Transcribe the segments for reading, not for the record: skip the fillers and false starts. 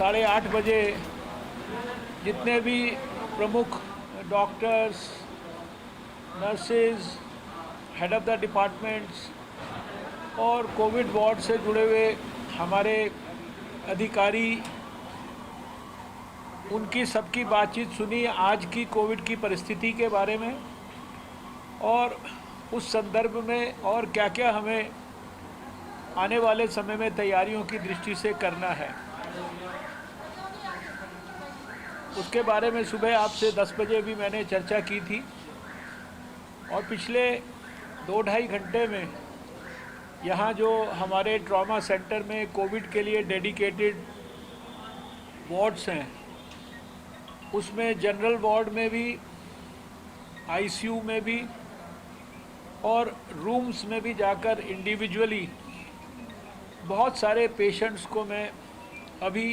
8:30 बजे जितने भी प्रमुख doctors, nurses, head of the departments और कोविड वार्ड से जुड़े हुए हमारे अधिकारी, उनकी सबकी बातचीत सुनी आज की कोविड की परिस्थिति के बारे में और उस संदर्भ में और क्या क्या हमें आने वाले समय में तैयारियों की दृष्टि से करना है। उसके बारे में सुबह आपसे 10 बजे भी मैंने चर्चा की थी और पिछले 2-2.5 घंटे में यहाँ जो हमारे ट्रॉमा सेंटर में कोविड के लिए डेडिकेटेड वार्ड्स हैं, उसमें जनरल वार्ड में भी, आईसीयू में भी और रूम्स में भी जाकर इंडिविजुअली बहुत सारे पेशेंट्स को मैं अभी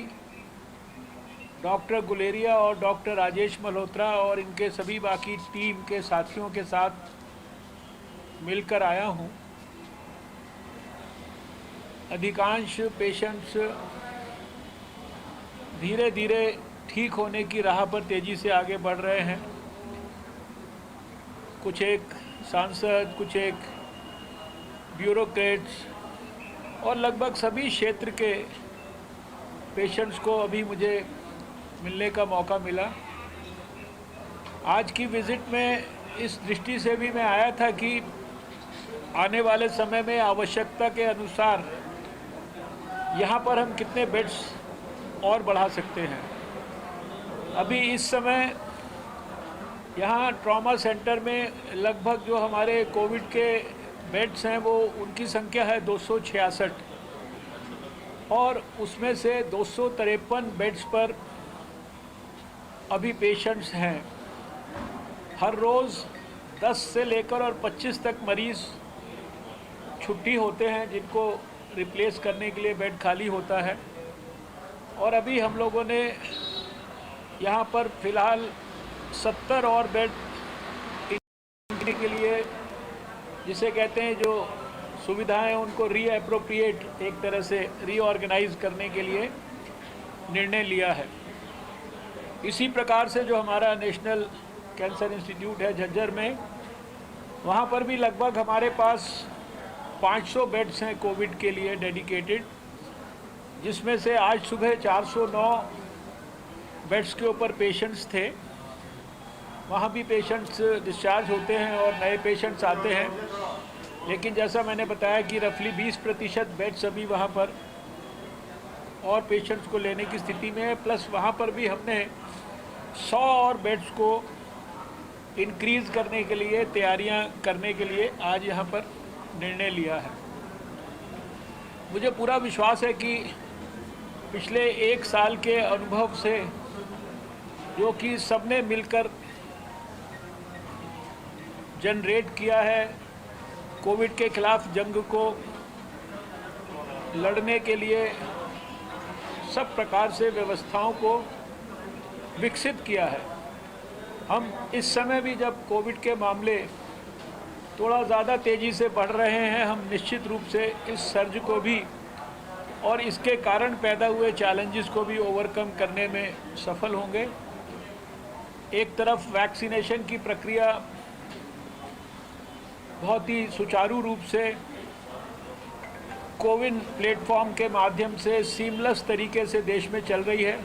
डॉक्टर गुलेरिया और डॉक्टर राजेश मल्होत्रा और इनके सभी बाकी टीम के साथियों के साथ मिलकर आया हूँ। अधिकांश पेशेंट्स धीरे धीरे ठीक होने की राह पर तेज़ी से आगे बढ़ रहे हैं। कुछ एक सांसद, कुछ एक ब्यूरोक्रेट्स और लगभग सभी क्षेत्र के पेशेंट्स को अभी मुझे मिलने का मौका मिला। आज की विज़िट में इस दृष्टि से भी मैं आया था कि आने वाले समय में आवश्यकता के अनुसार यहाँ पर हम कितने बेड्स और बढ़ा सकते हैं। अभी इस समय यहाँ ट्रॉमा सेंटर में लगभग जो हमारे कोविड के बेड्स हैं वो उनकी संख्या है 266 और उसमें से 253 बेड्स पर अभी पेशेंट्स हैं। हर रोज़ 10 से लेकर और 25 तक मरीज़ छुट्टी होते हैं जिनको रिप्लेस करने के लिए बेड खाली होता है और अभी हम लोगों ने यहाँ पर फ़िलहाल 70 और बेड के लिए, जिसे कहते हैं जो सुविधाएं उनको रीएप्रोप्रिएट, एक तरह से रीऑर्गेनाइज करने के लिए निर्णय लिया है। इसी प्रकार से जो हमारा नेशनल कैंसर इंस्टीट्यूट है झज्जर में, वहाँ पर भी लगभग हमारे पास 500 बेड्स हैं कोविड के लिए डेडिकेटेड, जिसमें से आज सुबह 409 बेड्स के ऊपर पेशेंट्स थे। वहाँ भी पेशेंट्स डिस्चार्ज होते हैं और नए पेशेंट्स आते हैं, लेकिन जैसा मैंने बताया कि रफली 20% बेड्स अभी वहाँ पर और पेशेंट्स को लेने की स्थिति में है। प्लस वहाँ पर भी हमने 100 और बेड्स को इंक्रीज़ करने के लिए तैयारियाँ करने के लिए आज यहाँ पर निर्णय लिया है। मुझे पूरा विश्वास है कि पिछले 1 साल के अनुभव से, जो कि सबने मिलकर जनरेट किया है, कोविड के खिलाफ जंग को लड़ने के लिए सब प्रकार से व्यवस्थाओं को विकसित किया है। हम इस समय भी जब कोविड के मामले थोड़ा ज़्यादा तेज़ी से बढ़ रहे हैं, हम निश्चित रूप से इस सर्ज को भी और इसके कारण पैदा हुए चैलेंजेस को भी ओवरकम करने में सफल होंगे। एक तरफ वैक्सीनेशन की प्रक्रिया बहुत ही सुचारू रूप से कोविन प्लेटफॉर्म के माध्यम से सीमलेस तरीके से देश में चल रही है।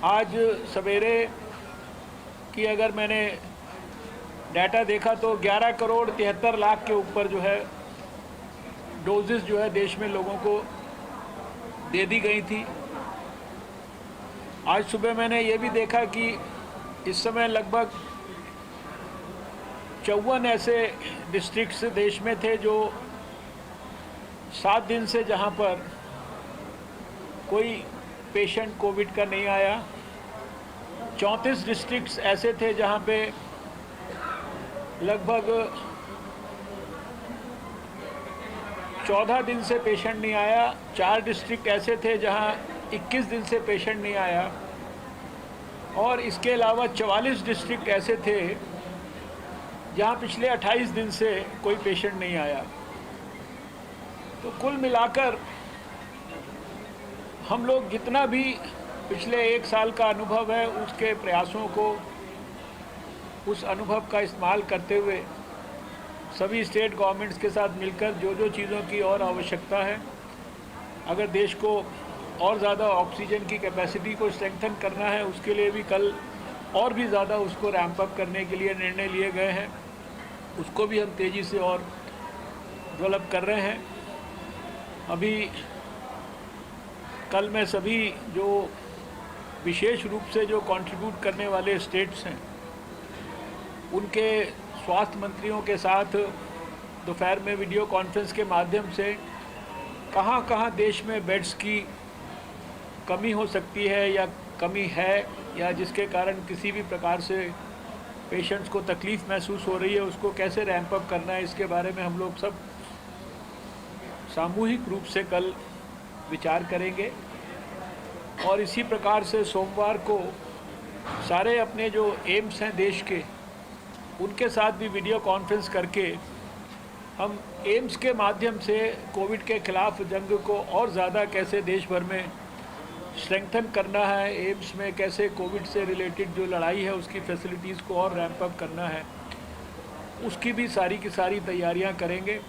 आज सवेरे की अगर मैंने डाटा देखा तो 11 करोड़ 73 लाख के ऊपर जो है डोजेस जो है देश में लोगों को दे दी गई थी। आज सुबह मैंने ये भी देखा कि इस समय लगभग 54 ऐसे डिस्ट्रिक्ट्स देश में थे जो 7 दिन से जहां पर कोई पेशेंट कोविड का नहीं आया। 34 डिस्ट्रिक्ट्स ऐसे थे जहां पे लगभग 14 दिन से पेशेंट नहीं आया। 4 डिस्ट्रिक्ट ऐसे थे जहां 21 दिन से पेशेंट नहीं आया और इसके अलावा 44 डिस्ट्रिक्ट ऐसे थे जहां पिछले 28 दिन से कोई पेशेंट नहीं आया। तो कुल मिलाकर हम लोग जितना भी पिछले 1 साल का अनुभव है उसके प्रयासों को, उस अनुभव का इस्तेमाल करते हुए सभी स्टेट गवर्नमेंट्स के साथ मिलकर जो जो चीज़ों की और आवश्यकता है, अगर देश को और ज़्यादा ऑक्सीजन की कैपेसिटी को स्ट्रेंथन करना है, उसके लिए भी कल और भी ज़्यादा उसको रैंप अप करने के लिए निर्णय लिए गए हैं। उसको भी हम तेज़ी से और डेवलप कर रहे हैं। अभी कल मैं सभी जो विशेष रूप से जो कंट्रीब्यूट करने वाले स्टेट्स हैं उनके स्वास्थ्य मंत्रियों के साथ दोपहर में वीडियो कॉन्फ्रेंस के माध्यम से कहाँ कहाँ देश में बेड्स की कमी हो सकती है या कमी है, या जिसके कारण किसी भी प्रकार से पेशेंट्स को तकलीफ़ महसूस हो रही है, उसको कैसे रैंप अप करना है, इसके बारे में हम लोग सब सामूहिक रूप से कल विचार करेंगे। और इसी प्रकार से सोमवार को सारे अपने जो एम्स हैं देश के, उनके साथ भी वीडियो कॉन्फ्रेंस करके हम एम्स के माध्यम से कोविड के खिलाफ जंग को और ज़्यादा कैसे देश भर में स्ट्रेंथन करना है, एम्स में कैसे कोविड से रिलेटेड जो लड़ाई है उसकी फैसिलिटीज़ को और रैंप अप करना है, उसकी भी सारी की सारी तैयारियां करेंगे।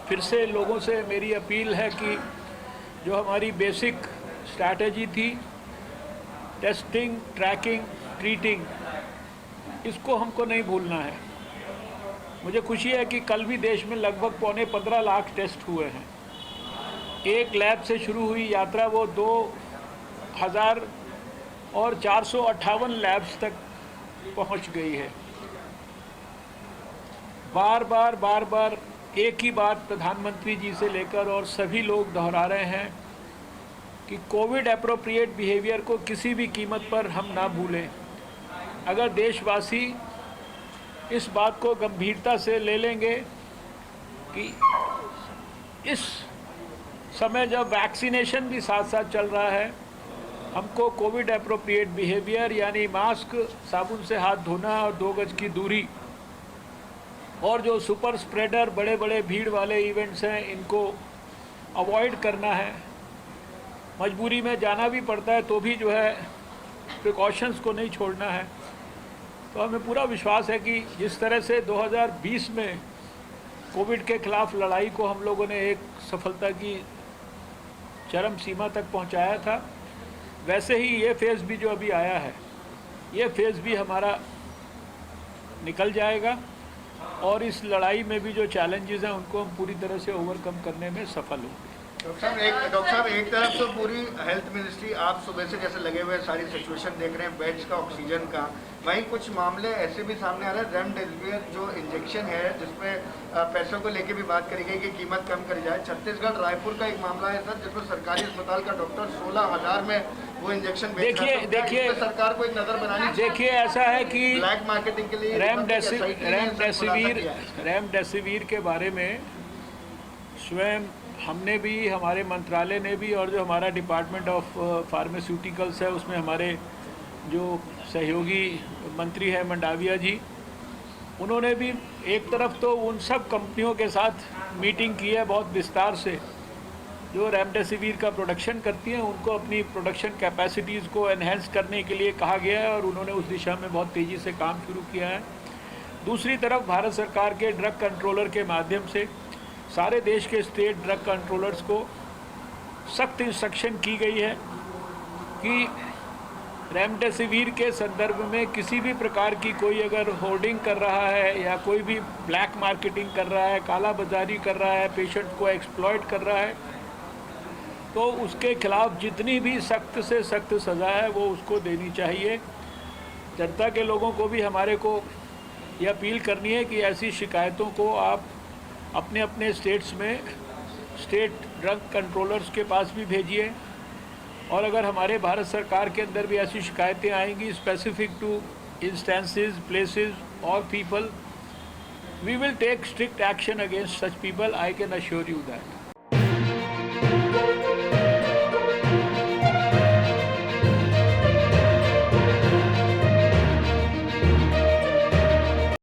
फिर से लोगों से मेरी अपील है कि जो हमारी बेसिक स्ट्रैटेजी थी, टेस्टिंग, ट्रैकिंग, ट्रीटिंग, इसको हमको नहीं भूलना है। मुझे खुशी है कि कल भी देश में लगभग 15.25 लाख टेस्ट हुए हैं। एक लैब से शुरू हुई यात्रा वो 2458 लैब्स तक पहुंच गई है। बार बार एक ही बात प्रधानमंत्री जी से लेकर और सभी लोग दोहरा रहे हैं कि कोविड एप्रोप्रिएट बिहेवियर को किसी भी कीमत पर हम ना भूलें। अगर देशवासी इस बात को गंभीरता से ले लेंगे कि इस समय जब वैक्सीनेशन भी साथ साथ चल रहा है, हमको कोविड एप्रोप्रिएट बिहेवियर यानी मास्क, साबुन से हाथ धोना और 2 गज की दूरी, और जो सुपर स्प्रेडर बड़े बड़े भीड़ वाले इवेंट्स हैं इनको अवॉइड करना है। मजबूरी में जाना भी पड़ता है तो भी जो है प्रिकॉशंस को नहीं छोड़ना है। तो हमें पूरा विश्वास है कि जिस तरह से 2020 में कोविड के खिलाफ लड़ाई को हम लोगों ने एक सफलता की चरम सीमा तक पहुंचाया था, वैसे ही ये फेज़ भी जो अभी आया है, ये फेज़ भी हमारा निकल जाएगा और इस लड़ाई में भी जो चैलेंजेस हैं उनको हम पूरी तरह से ओवरकम करने में सफल होंगे। डॉक्टर साहब एक तरफ तो पूरी हेल्थ मिनिस्ट्री आप सुबह से जैसे लगे हुए सारी सिचुएशन देख रहे हैं, बेड्स का, ऑक्सीजन का, वहीं कुछ मामले ऐसे भी सामने आ रहे हैं। रेमडेसिविर जो इंजेक्शन है जिसमें पैसों को लेके भी बात करी गई कि कीमत कम करी जाए। छत्तीसगढ़ रायपुर का एक मामला है सर, जिसमें सरकारी अस्पताल का डॉक्टर 16,000 में वो इंजेक्शन बेच रहा है। देखिए सरकार को एक नज़र बनानी। देखिए ऐसा है कि ब्लैक मार्केटिंग के लिए रेमडेसिविर के बारे में स्वयं हमने भी, हमारे मंत्रालय ने भी, और जो हमारा डिपार्टमेंट ऑफ फार्मास्यूटिकल्स है उसमें हमारे जो सहयोगी मंत्री हैं मंडाविया जी, उन्होंने भी एक तरफ तो उन सब कंपनियों के साथ मीटिंग की है बहुत विस्तार से जो रेमडेसिविर का प्रोडक्शन करती हैं, उनको अपनी प्रोडक्शन कैपेसिटीज़ को एनहेंस करने के लिए कहा गया है और उन्होंने उस दिशा में बहुत तेज़ी से काम शुरू किया है। दूसरी तरफ भारत सरकार के ड्रग कंट्रोलर के माध्यम से सारे देश के स्टेट ड्रग कंट्रोलर्स को सख्त इंस्ट्रक्शन की गई है कि रेमडेसिविर के संदर्भ में किसी भी प्रकार की कोई अगर होर्डिंग कर रहा है या कोई भी ब्लैक मार्केटिंग कर रहा है, काला बाजारी कर रहा है, पेशेंट को एक्सप्लॉइट कर रहा है, तो उसके खिलाफ जितनी भी सख्त से सख्त सज़ा है वो उसको देनी चाहिए। जनता के लोगों को भी हमारे को ये अपील करनी है कि ऐसी शिकायतों को आप अपने अपने स्टेट्स में स्टेट ड्रग कंट्रोलर्स के पास भी भेजिए, और अगर हमारे भारत सरकार के अंदर भी ऐसी शिकायतें आएंगी स्पेसिफिक टू इंस्टेंसेस, प्लेसेस और people, we will take strict action against such people, I can assure you that.